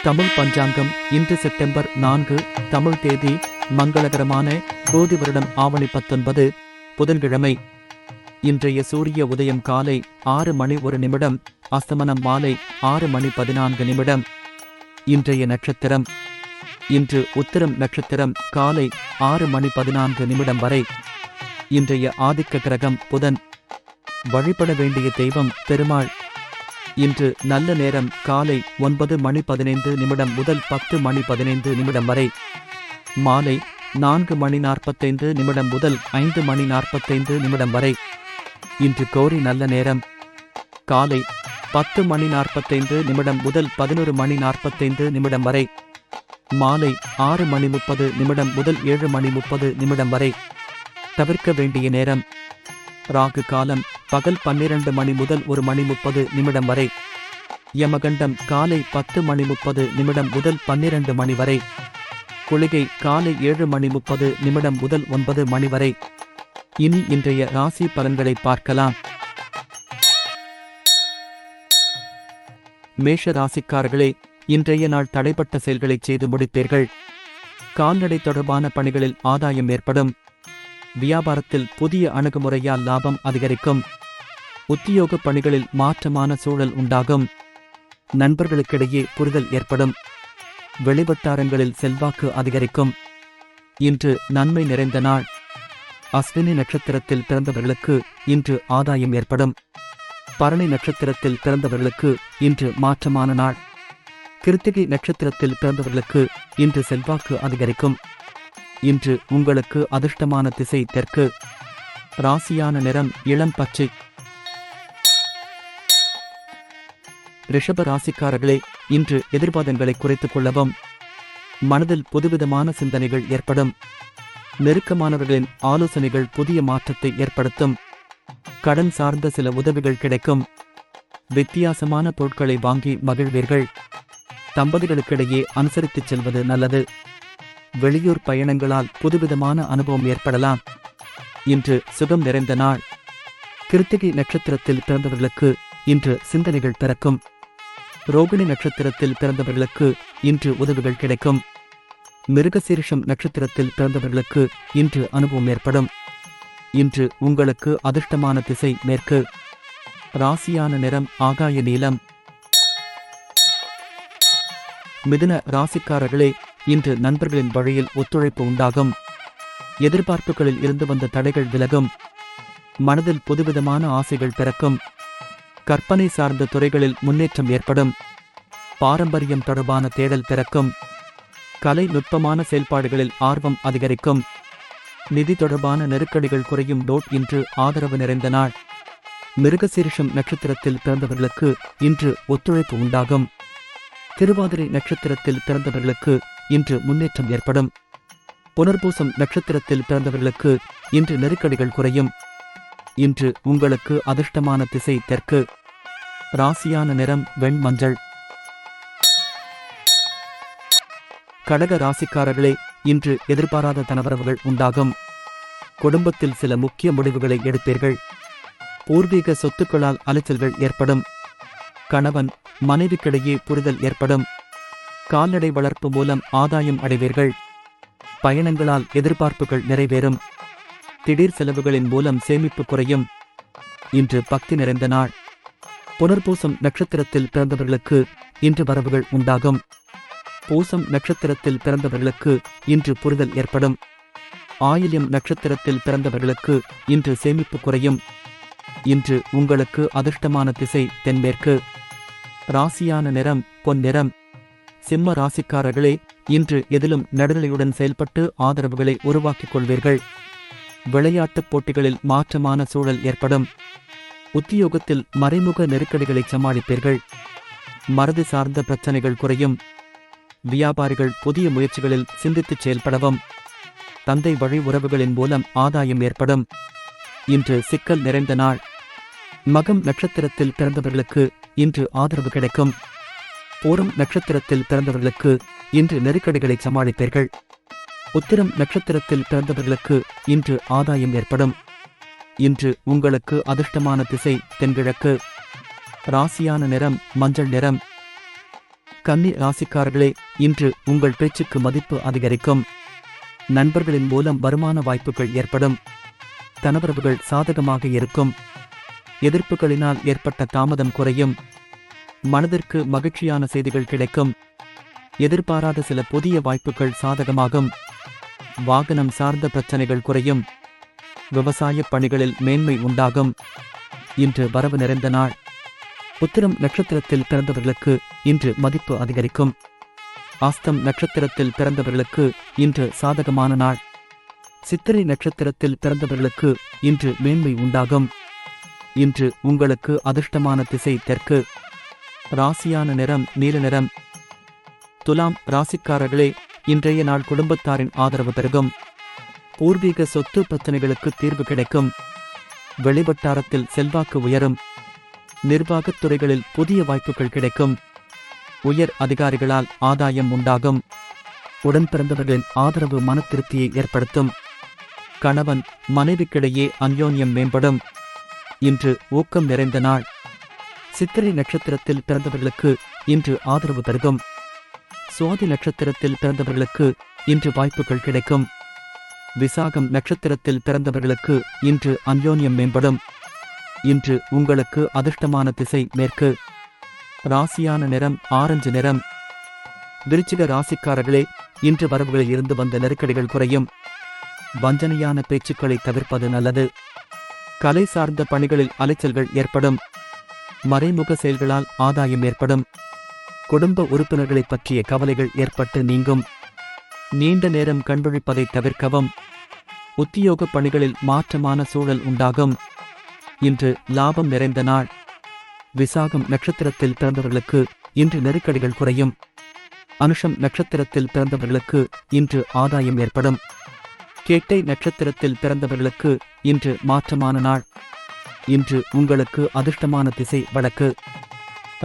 தமிழ் பஞ்சாங்கம் இன்று செப்டம்பர் 4 தமிழ் தேதி மங்களகரமான கோதி வருடம் ஆவணி 19 புதன்கிழமை. இன்றைய சூரிய உதயம் காலை 6:01, அஸ்தமனம் மாலை 6:14. இன்றைய நட்சத்திரம் இன்று உத்திரம் நட்சத்திரம் காலை 6:14 வரை. இன்றைய ஆதிக்க கிரகம் புதன். வழிபட வேண்டிய தெய்வம் பெருமாள். இன்று நல்ல நேரம் காலை 9:15 முதல் 10:15 வரை. மாலை 4:45 முதல் 5:45 வரை. இன்று கோரி நல்ல நேரம் காலை 10:45 முதல் 11:45 வரை. மாலை 6:30 முதல் 7:30 வரை. தவிர்க்க வேண்டிய நேரம் ராகு காலம் பகல் 12 முதல் 1:30 வரை. யமகண்டம் காலை 10:30 முதல் 12 வரை. குளிகை காலை 7:30 முதல் 9 வரை. இனி இன்றைய ராசி பலன்களை பார்க்கலாம். மேஷ ராசிக்காரர்களே, இன்றைய நாள் தடைப்பட்ட செயல்களை செய்து முடிப்பீர்கள். கால்நடை தொடர்பான பணிகளில் ஆதாயம் ஏற்படும். வியாபாரத்தில் புதிய அணுகுமுறையால் லாபம் அதிகரிக்கும். உத்தியோக பணிகளில் மாற்றமான சூழல் உண்டாகும். நண்பர்களுக்கிடையே புரிதல் ஏற்படும். வெளிவட்டாரங்களில் செல்வாக்கு அதிகரிக்கும். இன்று நன்மை நிறைந்த நாள். அஸ்வினி நட்சத்திரத்தில் பிறந்தவர்களுக்கு இன்று ஆதாயம் ஏற்படும். பரணி நட்சத்திரத்தில் பிறந்தவர்களுக்கு இன்று மாற்றமான நாள். கிருத்திகை நட்சத்திரத்தில் பிறந்தவர்களுக்கு இன்று செல்வாக்கு அதிகரிக்கும். இன்று உங்களுக்கு அதிர்ஷ்டமான திசை தெற்கு. ராசியான நிறம் இளம் பச்சை. ரிஷப ராசிக்காரர்களே, இன்று எதிர்வாதங்களை குறைத்துக் கொள்ளவும். மனதில் புதுவிதமான சிந்தனைகள் ஏற்படும். நெருக்கமானவர்களின் ஆலோசனைகள் புதிய மாற்றத்தை ஏற்படுத்தும். கடன் சார்ந்த சில உதவிகள் கிடைக்கும். வித்தியாசமான பொருட்களை வாங்கி மகிழ்வீர்கள். தம்பதிகளுக்கிடையே அனுசரித்துச் செல்வது நல்லது. வெளியூர் பயணங்களால் புதுவிதமான அனுபவம் ஏற்படலாம். இன்று சுகம் நிறைந்த நாள். கிருத்திகை நட்சத்திரத்தில் பிறந்தவர்களுக்கு இன்று சிந்தனைகள் பிறக்கும். ரோகிணி நட்சத்திரத்தில் பிறந்தவர்களுக்கு இன்று உதவிகள் கிடைக்கும். மிருகசீரிஷம் நட்சத்திரத்தில் பிறந்தவர்களுக்கு இன்று அனுபவம் ஏற்படும். இன்று உங்களுக்கு அதிர்ஷ்டமான திசை மேற்கு. ராசியான நிறம் ஆகாய நீலம். மிதுன ராசிக்காரர்களே, இன்று நண்பர்களின் வழியில் ஒத்துழைப்பு உண்டாகும். எதிர்பார்ப்புகளில் இருந்து வந்த தடைகள் விலகும். மனதில் புதுவிதமான ஆசைகள் பிறக்கும். கற்பனை சார்ந்த துறைகளில் முன்னேற்றம் ஏற்படும். பாரம்பரியம் தொடர்பான தேடல் பிறக்கும். கலை நுட்பமான செயல்பாடுகளில் ஆர்வம் அதிகரிக்கும். நிதி தொடர்பான நெருக்கடிகள் குறையும். இன்று ஆதரவு நிறைந்த நாள். மிருகசீரிஷம் நட்சத்திரத்தில் பிறந்தவர்களுக்கு இன்று ஒத்துழைப்பு உண்டாகும். திருவாதிரை நட்சத்திரத்தில் பிறந்தவர்களுக்கு இன்று முன்னேற்றம் ஏற்படும். புனர்பூசம் நட்சத்திரத்தில் பிறந்தவர்களுக்கு இன்று நெருக்கடிகள் குறையும். இன்று உங்களுக்கு அதிர்ஷ்டமான திசை தெற்கு. ராசியான நிறம் வெண்மஞ்சள். கடக ராசிக்காரர்களே, இன்று எதிர்பாராத தனவரவுகள் உண்டாகும். குடும்பத்தில் சில முக்கிய முடிவுகளை எடுப்பீர்கள். பூர்வீக சொத்துக்களால் அலைச்சல்கள் ஏற்படும். கணவன் மனைவிக்கிடையே புரிதல் ஏற்படும். கால்நடை வளர்ப்பு மூலம் ஆதாயம் அடைவீர்கள். பயணங்களால் எதிர்பார்ப்புகள் நிறைவேறும். திடீர் செலவுகளின் மூலம் சேமிப்பு குறையும். இன்று பக்தி நிறைந்த நாள். புனர்பூசம் நட்சத்திரத்தில் பிறந்தவர்களுக்கு இன்று வரவுகள் உண்டாகும். பூசம் நட்சத்திரத்தில் பிறந்தவர்களுக்கு இன்று புரிதல் ஏற்படும். ஆயில்யம் நட்சத்திரத்தில் பிறந்தவர்களுக்கு இன்று சேமிப்பு குறையும். இன்று உங்களுக்கு அதிர்ஷ்டமான திசை தென்மேற்கு. ராசியான நிறம் பொன்னிறம். சிம்ம ராசிக்காரர்களே, இன்று எதிலும் நடுநிலையுடன் செயல்பட்டு ஆதரவுகளை உருவாக்கிக் கொள்வீர்கள். விளையாட்டுப் போட்டிகளில் மாற்றமான சூழல் ஏற்படும். உத்தியோகத்தில் மறைமுக நெருக்கடிகளை சமாளிப்பீர்கள். மறதி சார்ந்த பிரச்சனைகள் குறையும். வியாபாரிகள் புதிய முயற்சிகளில் சிந்தித்துச் செயல்படவும். தந்தை வழி உறவுகளின் மூலம் ஆதாயம் ஏற்படும். இன்று சிக்கல் நிறைந்த நாள். மகம் நட்சத்திரத்தில் பிறந்தவர்களுக்கு இன்று ஆதரவு கிடைக்கும். பூரம் நட்சத்திரத்தில் பிறந்தவர்களுக்கு இன்று நெருக்கடிகளை சமாளிப்பீர்கள். உத்திரம் நட்சத்திரத்தில் பிறந்தவர்களுக்கு இன்று ஆதாயம் ஏற்படும். இன்று உங்களுக்கு அதிர்ஷ்டமான திசை தென்கிழக்கு. ராசியான நிறம் மஞ்சள் நிறம். கன்னி ராசிக்காரர்களே, இன்று உங்கள் பேச்சுக்கு மதிப்பு அதிகரிக்கும். நண்பர்களின் மூலம் வருமான வாய்ப்புகள் ஏற்படும். தனவரவுகள் சாதகமாக இருக்கும். எதிர்ப்புகளினால் ஏற்பட்ட தாமதம் குறையும். மனதிற்கு மகிழ்ச்சியான செய்திகள் கிடைக்கும். எதிர்பாராத சில புதிய வாய்ப்புகள் சாதகமாகும். வாகனம் சார்ந்த பிரச்சனைகள் குறையும். விவசாய பணிகளில் மேன்மை உண்டாகும். இன்று வரவு நிறைந்த நாள். உத்திரம் நட்சத்திரத்தில் பிறந்தவர்களுக்கு இன்று மதிப்பு அதிகரிக்கும். ஆஸ்தம் நட்சத்திரத்தில் பிறந்தவர்களுக்கு இன்று சாதகமான நாள். சித்திரை நட்சத்திரத்தில் பிறந்தவர்களுக்கு இன்று மேன்மை உண்டாகும். இன்று உங்களுக்கு அதிர்ஷ்டமான திசை தெற்கு. ராசியான நிறம் நீல நிறம். துலாம் ராசிக்காரர்களே, இன்றைய நாள் குடும்பத்தாரின் ஆதரவு பெருகும். பூர்வீக சொத்து பிரச்சனைகளுக்கு தீர்வு கிடைக்கும். வெளிவட்டாரத்தில் செல்வாக்கு உயரும். நிர்வாகத் துறைகளில் புதிய வாய்ப்புகள் கிடைக்கும். உயர் அதிகாரிகளால் ஆதாயம் உண்டாகும். உடன் பிறந்தவர்களின் ஆதரவு மன திருப்தியை ஏற்படுத்தும். கணவன் மனைவிக்கிடையே அந்யோன்யம் மேம்படும். இன்று ஊக்கம் நிறைந்த நாள். சித்திரை நட்சத்திரத்தில் பிறந்தவர்களுக்கு இன்று ஆதரவு பெருகும். சுவாதி நட்சத்திரத்தில் பிறந்தவர்களுக்கு இன்று வாய்ப்புகள் கிடைக்கும். விசாகம் நட்சத்திரத்தில் பிறந்தவர்களுக்கு இன்று அந்யோன்யம் மேம்படும். இன்று உங்களுக்கு அதிர்ஷ்டமான திசை மேற்கு. ராசியான நிறம் ஆரஞ்சு நிறம். விருச்சிக ராசிக்காரர்களே, இன்று வரவுகளில் இருந்து வந்த நெருக்கடிகள் குறையும். வஞ்சனையான பேச்சுக்களை தவிர்ப்பது நல்லது. கலை சார்ந்த பணிகளில் அலைச்சல்கள் ஏற்படும். மறைமுக செயல்களால் ஆதாயம் ஏற்படும். குடும்ப உறுப்பினர்களைப் பற்றிய கவலைகள் ஏற்பட்டு நீங்கும். நீண்ட நேரம் கண்விழிப்பதை தவிர்க்கவும். உத்தியோக பணிகளில் மாற்றமான சூழல் உண்டாகும். இன்று லாபம் நிறைந்த நாள். விசாகம் நட்சத்திரத்தில் பிறந்தவர்களுக்கு இன்று நெருக்கடிகள் குறையும். அனுஷம் நட்சத்திரத்தில் பிறந்தவர்களுக்கு இன்று ஆதாயம் ஏற்படும். கேட்டை நட்சத்திரத்தில் பிறந்தவர்களுக்கு இன்று மாற்றமான நாள். இன்று உங்களுக்கு அதிர்ஷ்டமான திசை வடக்கு.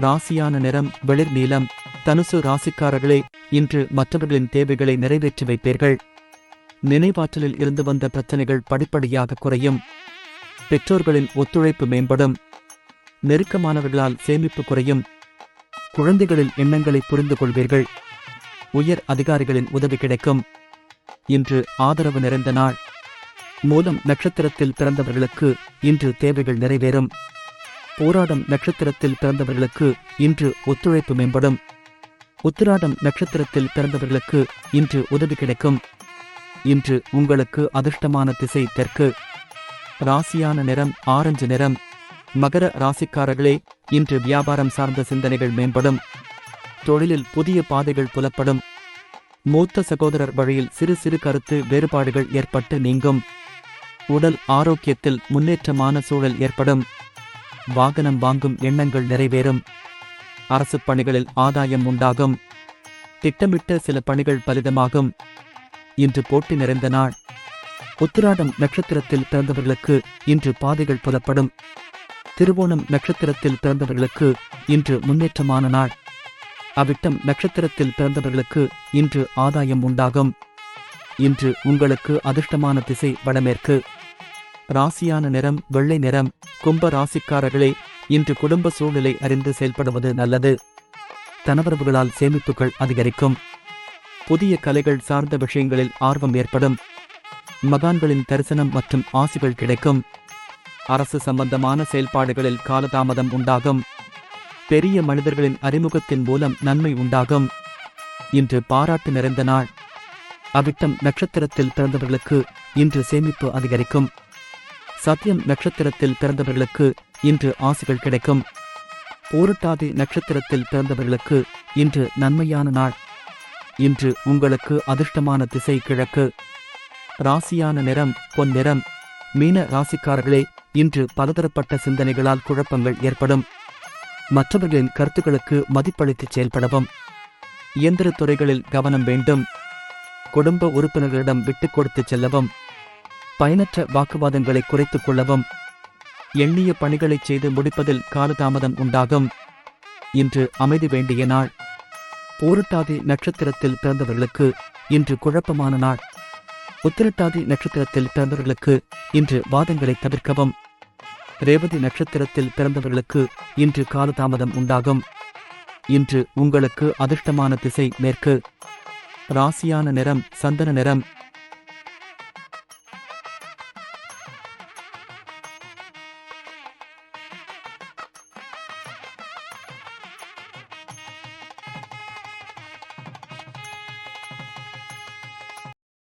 ராசியான நிறம் வெளிர் நீலம். தனுசு ராசிக்காரர்களே, இன்று மற்றவர்களின் தேவைகளை நிறைவேற்றி வைப்பீர்கள். நினைவாற்றலில் இருந்து வந்த பிரச்சனைகள் படிப்படியாக குறையும். பெற்றோர்களின் ஒத்துழைப்பு மேம்படும். நெருக்கமானவர்களால் சேமிப்பு குறையும். குழந்தைகளின் எண்ணங்களை புரிந்து கொள்வீர்கள். உயர் அதிகாரிகளின் உதவி கிடைக்கும். இன்று ஆதரவு நிறைந்த நாள். மூலம் நட்சத்திரத்தில் பிறந்தவர்களுக்கு இன்று தேவைகள் நிறைவேறும். போராடம் நட்சத்திரத்தில் பிறந்தவர்களுக்கு இன்று ஒத்துழைப்பு மேம்படும். உத்திராடம் நட்சத்திரத்தில் பிறந்தவர்களுக்கு இன்று உதவி கிடைக்கும். இன்று உங்களுக்கு அதிர்ஷ்டமான திசை தெற்கு. ராசியான நிறம் ஆரஞ்சு நிறம். மகர ராசிக்காரர்களே, இன்று வியாபாரம் சார்ந்த சிந்தனைகள் மேம்படும். தொழிலில் புதிய பாதைகள் புலப்படும். மூத்த சகோதரர் வழியில் சிறு சிறு கருத்து வேறுபாடுகள் ஏற்பட்டு நீங்கும். உடல் ஆரோக்கியத்தில் முன்னேற்றமான சூழல் ஏற்படும். வாகனம் வாங்கும் எண்ணங்கள் நிறைவேறும். அரசு பணிகளில் ஆதாயம் உண்டாகும். திட்டமிட்ட சில பணிகள் பலிதமாகும். இன்று போட்டி நிறைந்த நாள். உத்திராடம் நட்சத்திரத்தில் பிறந்தவர்களுக்கு இன்று பாதைகள் புலப்படும். திருவோணம் நட்சத்திரத்தில் பிறந்தவர்களுக்கு இன்று முன்னேற்றமான நாள். அவிட்டம் நட்சத்திரத்தில் பிறந்தவர்களுக்கு இன்று ஆதாயம் உண்டாகும். இன்று உங்களுக்கு அதிர்ஷ்டமான திசை வடமேற்கு. ராசியான நிறம் வெள்ளை நிறம். கும்ப ராசிக்காரர்களே, இன்று குடும்ப சூழ்நிலை அறிந்து செயல்படுவது நல்லது. தனவரவுகளால் சேமிப்புகள் அதிகரிக்கும். புதிய கலைகள் சார்ந்த விஷயங்களில் ஆர்வம் ஏற்படும். மகான்களின் தரிசனம் மற்றும் ஆசிகள் கிடைக்கும். அரசு சம்பந்தமான செயல்பாடுகளில் காலதாமதம் உண்டாகும். பெரிய மனிதர்களின் அறிமுகத்தின் மூலம் நன்மை உண்டாகும். இன்று பாராட்டு நிறைந்த நாள். அவிட்டம் நட்சத்திரத்தில் பிறந்தவர்களுக்கு இன்று சேமிப்பு அதிகரிக்கும். சத்தியம் நட்சத்திரத்தில் பிறந்தவர்களுக்கு இன்று ஆசிகள் கிடைக்கும். பூரட்டாதி நட்சத்திரத்தில் பிறந்தவர்களுக்கு இன்று நன்மையான நாள். இன்று உங்களுக்கு அதிர்ஷ்டமான திசை கிழக்கு. ராசியான நிறம் பொன் நிறம். மீன ராசிக்காரர்களே, இன்று பலதரப்பட்ட சிந்தனைகளால் குழப்பங்கள் ஏற்படும். மற்றவர்களின் கருத்துக்களுக்கு மதிப்பளித்து செயல்படவும். இயந்திரத் துறைகளில் கவனம் வேண்டும். குடும்ப உறுப்பினர்களிடம் விட்டுக் கொடுத்து செல்லவும். பயனற்ற வாக்குவாதங்களை குறைத்துக் கொள்ளவும். எண்ணிய பணிகளைச் செய்து முடிப்பதில் காலதாமதம் உண்டாகும். இன்று அமைதி வேண்டிய நாள். பூரட்டாதி நட்சத்திரத்தில் பிறந்தவர்களுக்கு இன்று குழப்பமான நாள். உத்திரட்டாதி நட்சத்திரத்தில் பிறந்தவர்களுக்கு இன்று வாதங்களை தவிர்க்கவும். ரேவதி நட்சத்திரத்தில் பிறந்தவர்களுக்கு இன்று காலதாமதம் உண்டாகும். இன்று உங்களுக்கு அதிர்ஷ்டமான திசை மேற்கு. ராசியான நிறம் சந்தன நிறம்.